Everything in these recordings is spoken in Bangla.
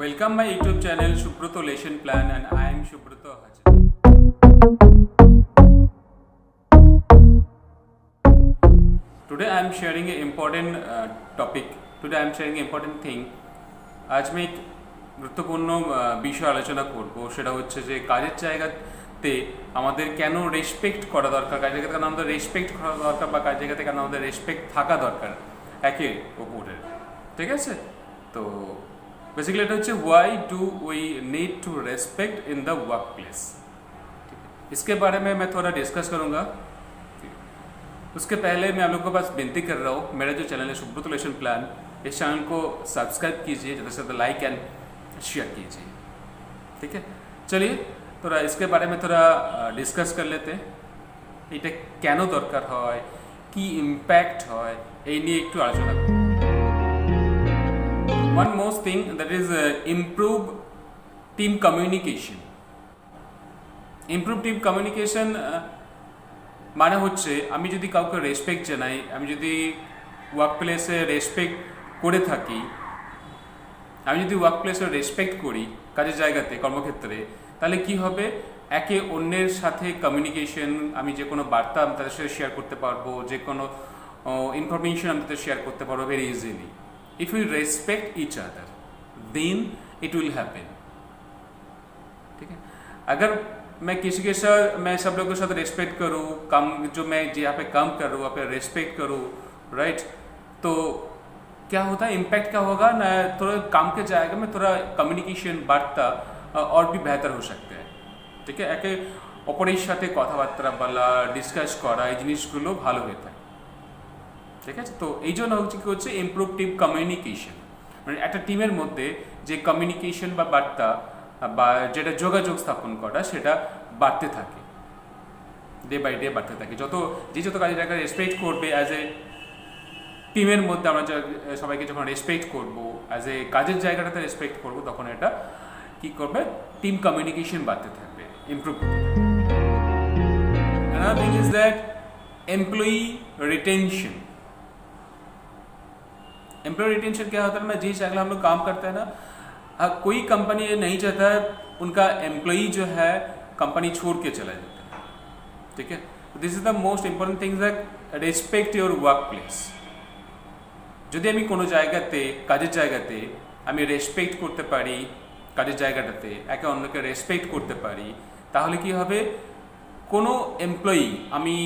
Welcome my YouTube channel Subroto Lesson Plan and I am Subroto Hajit. Today I am sharing an important topic. Today I am sharing an important thing. आज मैं एक গুরুত্বপূর্ণ বিষয় আলোচনা করব, সেটা হচ্ছে যে কাজের জায়গাতে আমাদের কেন রেসপেক্ট করা দরকার, কাজের জায়গাতে কেন আমাদের রেসপেক্ট করা দরকার বা কাজের জায়গাতে কেন আমাদের রেসপেক্ট থাকা দরকার একে অপরের। ঠিক আছে, তো बेसिकली এটা হচ্ছে why do we need to respect in the workplace। इसके बारे में मैं थोड़ा डिस्कस करूँगा। उसके पहले मैं आप लोगों के पास विनती कर रहा हूँ, मेरा जो चैनल है सुब्रत लेसन प्लान, इस चैनल को सब्सक्राइब कीजिए, ज़्यादा से ज़्यादा लाइक एंड शेयर कीजिए। ठीक है, चलिए थोड़ा इसके बारे में थोड़ा डिस्कस कर लेते हैं। এটা কেন দরকার হয়, কি ইম্প্যাক্ট হয়, এই নিয়ে একটু আলোচনা করব। One most thing that is improve team communication. Improve team communication মানে হচ্ছে আমি যদি কাউকে রেসপেক্ট জানাই, আমি যদি ওয়ার্ক প্লেসে রেসপেক্ট করে থাকি, আমি যদি ওয়ার্ক প্লেসে রেসপেক্ট করি কাজের জায়গাতে কর্মক্ষেত্রে, তাহলে কি হবে, একে অন্যের সাথে কমিউনিকেশন, আমি যে কোনো বার্তা আমি তাদের সাথে শেয়ার করতে পারবো, যে কোনো ইনফরমেশন আমি তাদের শেয়ার করতে পারবো very easily. If we respect each other, then it will happen। ठीक है, अगर मैं किसी के साथ, मैं सब लोगों के साथ रेस्पेक्ट करूँ, काम जो मैं यहाँ पे काम कर रहा हूँ वहाँ पे रेस्पेक्ट करूँ, राइट, तो क्या होता है, इम्पैक्ट क्या होगा ना, थोड़ा काम के जाएगा में थोड़ा कम्युनिकेशन बार्ता और भी बेहतर हो सकते हैं। ठीक है, एके অপরের সাথে কথাবার্তা বলা, ডিসকাস করা, এই জিনিসগুলো ভালো হয়ে থাকে। ঠিক আছে, তো এই জন্য হচ্ছে ইমপ্রুভ টিম কমিউনিকেশন, মানে একটা টিমের মধ্যে যে কমিউনিকেশন বা বার্তা বা যেটা যোগাযোগ স্থাপন করা, সেটা বাড়তে থাকে, ডে বাই ডে বাড়তে থাকে। যত কাজের জায়গায় রেসপেক্ট করবে, অ্যাজ এ টিমের মধ্যে আমরা সবাইকে যখন রেসপেক্ট করব, অ্যাজ এ কাজের জায়গাটাতে রেসপেক্ট করব, তখন এটা কি করবে, টিম কমিউনিকেশন বাড়তে থাকবে, ইমপ্রুভ করতে থাকবে। Another thing is that employee retention. Employee retention क्या होता है, मैं जिस जगह हम लोग काम करते हैं ना, कोई कंपनी ये नहीं चाहता उनका एम्प्लॉई जो है कंपनी छोड़ के चला जाता है। ठीक है, this is the most important thing that respect your work place. যদি আমি কোনো জায়গাতে, কাজের জায়গাতে আমি রেসপেক্ট করতে পারি, কাজের জায়গাটাতে একে অন্যকে রেসপেক্ট করতে পারি, তাহলে কি হবে, কোনো এমপ্লয়ি আমি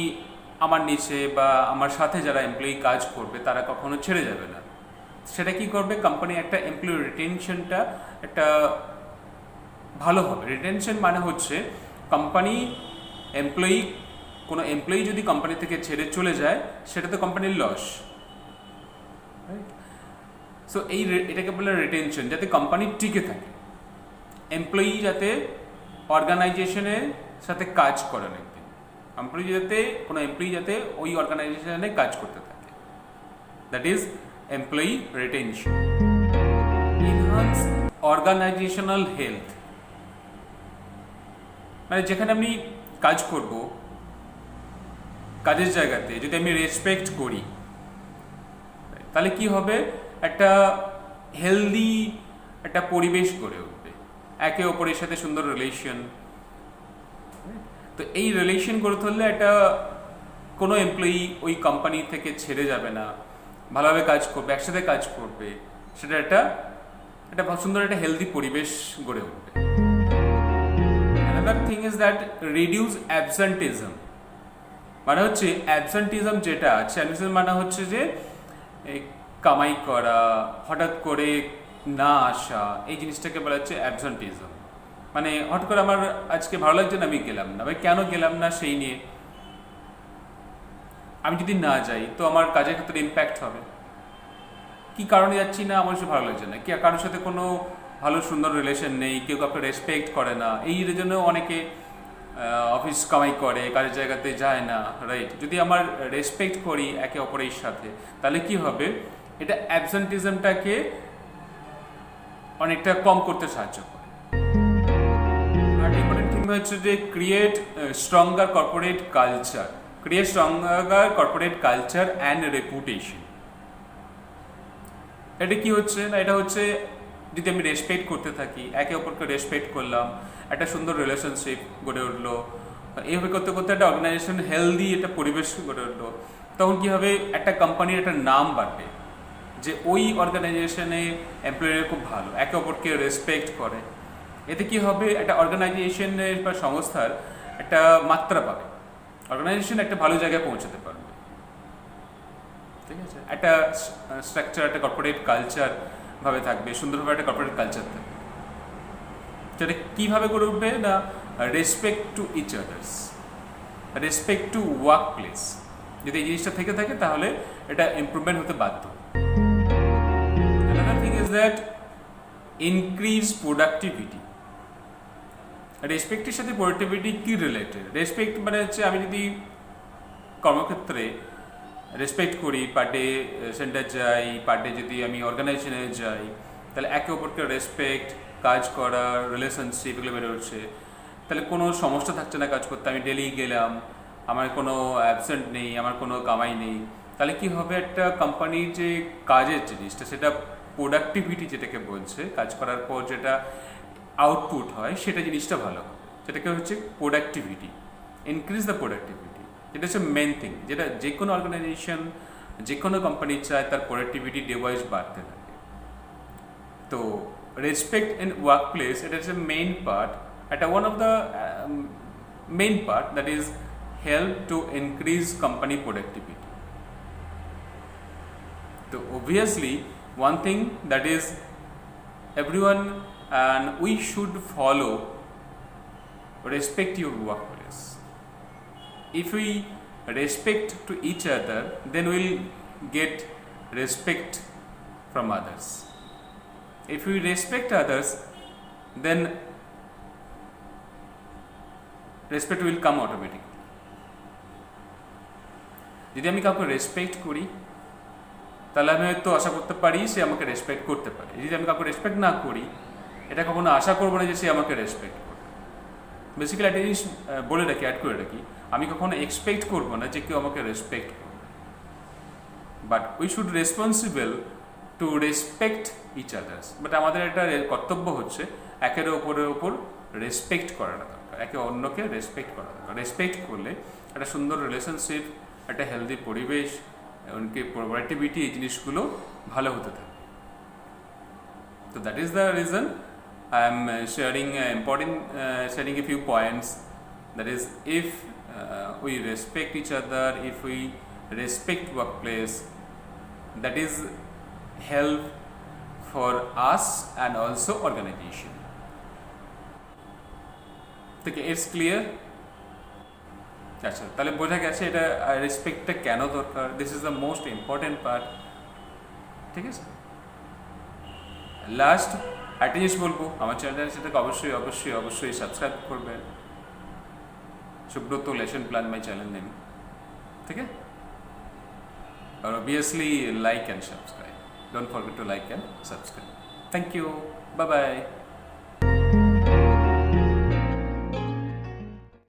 আমার নিচে বা আমার সাথে যারা এমপ্লয়ি কাজ করবে তারা কখনো ছেড়ে যাবে না। সেটা কি করবে, কোম্পানি একটা এমপ্লয়ি রিটেনশনটা একটা ভালো হবে। রিটেনশন মানে হচ্ছে কোম্পানি এমপ্লয়ি, কোনো এমপ্লয়ি যদি কোম্পানি থেকে ছেড়ে চলে যায়, সেটা তো কোম্পানির লস, রাইট। সো এটাকে বলে রিটেনশন, যাতে কোম্পানি টিকে থাকে, এমপ্লয়ি যাতে অর্গানাইজেশনের সাথে কাজ করে না, কোনো এমপ্লয়ি যাতে ওই অর্গানাইজেশনে কাজ করতে থাকে, that is employee retention. Enhance organisational health, মানে যেখানে আমি কাজ করব, কাজের জায়গাতে যদি আমি রেসপেক্ট করি, তাহলে কি হবে, একটা হেলদি একটা পরিবেশ গড়ে উঠবে, একে অপরের সাথে সুন্দর রিলেশন। তো এই রিলেশন গড়ে তুললে একটা কোনো এমপ্লয়ি ওই কোম্পানি থেকে ছেড়ে যাবে না, ভালোভাবে কাজ করবে, একসাথে কাজ করবে, সেটা একটা সুন্দর একটা হেলদি পরিবেশ গড়ে উঠবে। Another thing is that reduce absenteeism, মানে হচ্ছে অ্যাবসেন্টিজম যেটা আছে, অ্যাবসেন্টিজম মানে হচ্ছে যে কামাই করা, হঠাৎ করে না আসা, এই জিনিসটাকে বলা হচ্ছে অ্যাবসেন্টিজম। মানে হঠাৎ করে আমার আজকে ভালো লাগছে না, আমি গেলাম না, ভাই কেন গেলাম না সেই নিয়ে, আমি যদি না যাই তো আমার কাজের ক্ষেত্রে ইম্প্যাক্ট হবে। কি কারণে যাচ্ছি না, আমার সাথে ভালো লাগছে না, কি কারোর সাথে কোনো ভালো সুন্দর রিলেশন নেই, কেউ কাউকে রেসপেক্ট করে না, এই জন্য অনেকে অফিস কামাই করে, কাজের জায়গাতে যায় না, রাইট। যদি আমার রেসপেক্ট করি একে অপরের সাথে, তাহলে কি হবে, এটা অ্যাবসেন্টিজমটাকে অনেকটা কম করতে সাহায্য করে। আর ইম্পর্টেন্ট থিং হচ্ছে যে create stronger corporate culture, create stronger corporate culture and reputation. এটা কি হচ্ছে না, এটা হচ্ছে যদি আমি রেসপেক্ট করতে থাকি, একে অপরকে রেসপেক্ট করলাম, একটা সুন্দর রিলেশনশিপ গড়ে উঠলো, এইভাবে করতে করতে একটা অর্গানাইজেশন হেলদি একটা পরিবেশ গড়ে উঠলো, তখন কী হবে, একটা কোম্পানির একটা নাম বাড়বে যে ওই অর্গানাইজেশনে এমপ্লয়িরা খুব ভালো, একে অপরকে রেসপেক্ট করে। এতে কি হবে, একটা অর্গানাইজেশনের বা সংস্থার একটা মাত্রা পাবে, অর্গানাইজেশন একটা ভালো জায়গায় পৌঁছাতে পারবে। ঠিক আছে, একটা স্ট্রাকচার, একটা কর্পোরেট কালচার ভাবে থাকবে, সুন্দরভাবে একটা কর্পোরেট কালচার থাকবে। সেটা কীভাবে করে উঠবে না, respect to each others, respect to workplace. যদি এই জিনিসটা থেকে থাকে তাহলে এটা ইমপ্রুভমেন্ট হতে বাধ্য। Another thing is that increase productivity. রেসপেক্টের সাথে প্রোডাক্টিভিটি কি রিলেটেড? রেসপেক্ট মানে হচ্ছে আমি যদি কর্মক্ষেত্রে রেসপেক্ট করি, পার ডে সেন্টার যাই, পার ডে যদি আমি অর্গানাইজেশনে যাই, তাহলে একে অপরকে রেসপেক্ট, কাজ করা, রিলেশনশিপ এগুলো বেড়ে উঠছে, তাহলে কোনো সমস্যা থাকছে না কাজ করতে। আমি ডেলি গেলাম, আমার কোনো অ্যাবসেন্ট নেই, আমার কোনো কামাই নেই, তাহলে কি হবে, একটা কোম্পানির যে কাজের জিনিসটা, সেটা প্রোডাক্টিভিটি যেটাকে বলছে, কাজ করার পর যেটা আউটপুট হয় সেটা জিনিসটা ভালো হবে, সেটাকে হচ্ছে প্রোডাক্টিভিটি, ইনক্রিজ দ্য প্রোডাক্টিভিটি। এটা হচ্ছে মেন থিং, যেটা যে কোনো অর্গানাইজেশন, যে কোনো কোম্পানি চায় তার প্রোডাক্টিভিটি ডে ওয়াইজ বাড়তে থাকে। তো রেসপেক্ট ইন ওয়ার্ক প্লেস, এটা হচ্ছে মেইন পার্ট, এটা one of the main part that is help to increase company productivity. তো obviously one thing that is everyone and we should follow respect your workplace. If we respect to each other, then we'll get respect from others. If we respect others, then respect will come automatically. যদি আমি কাউকে রেসপেক্ট করি তাহলে আমি হয়তো আশা করতে পারি সে আমাকে রেসপেক্ট করতে পারে। যদি আমি কাউকে রেসপেক্ট না করি, এটা কখনো আশা করবো না যে সে আমাকে রেসপেক্ট করবে। বেসিক্যালি একটা জিনিস বলে রাখি, অ্যাড করে রাখি, আমি কখনো এক্সপেক্ট করবো না যে কেউ আমাকে রেসপেক্ট করবে, but we should responsible to respect each others. But আমাদের একটা কর্তব্য হচ্ছে একের ওপর রেসপেক্ট করাটা দরকার, একে অন্যকে রেসপেক্ট করা দরকার। রেসপেক্ট করলে একটা সুন্দর রিলেশনশিপ, একটা হেলদি পরিবেশ, এমনকি প্রোডাক্টিভিটি, এই জিনিসগুলো ভালো হতে থাকে। তো that is the reason I am sharing a few points, that is if we respect each other, if we respect workplace, that is help for us and also organization. ঠিক আছে, it's clear? আচ্ছা, তাহলে বোঝা গেছে এটা রেসপেক্টটা কেন দরকার। This is the most important part. ঠিক আছে, লাস্ট একটা জিনিস বলবো, আমার চ্যানেল সেটাকে অবশ্যই অবশ্যই অবশ্যই সাবস্ক্রাইব করবেন। Subrata lesson plan my channel name, ঠিক আছে। আর obviously like and subscribe, don't forget to like and subscribe. Thank you, bye by.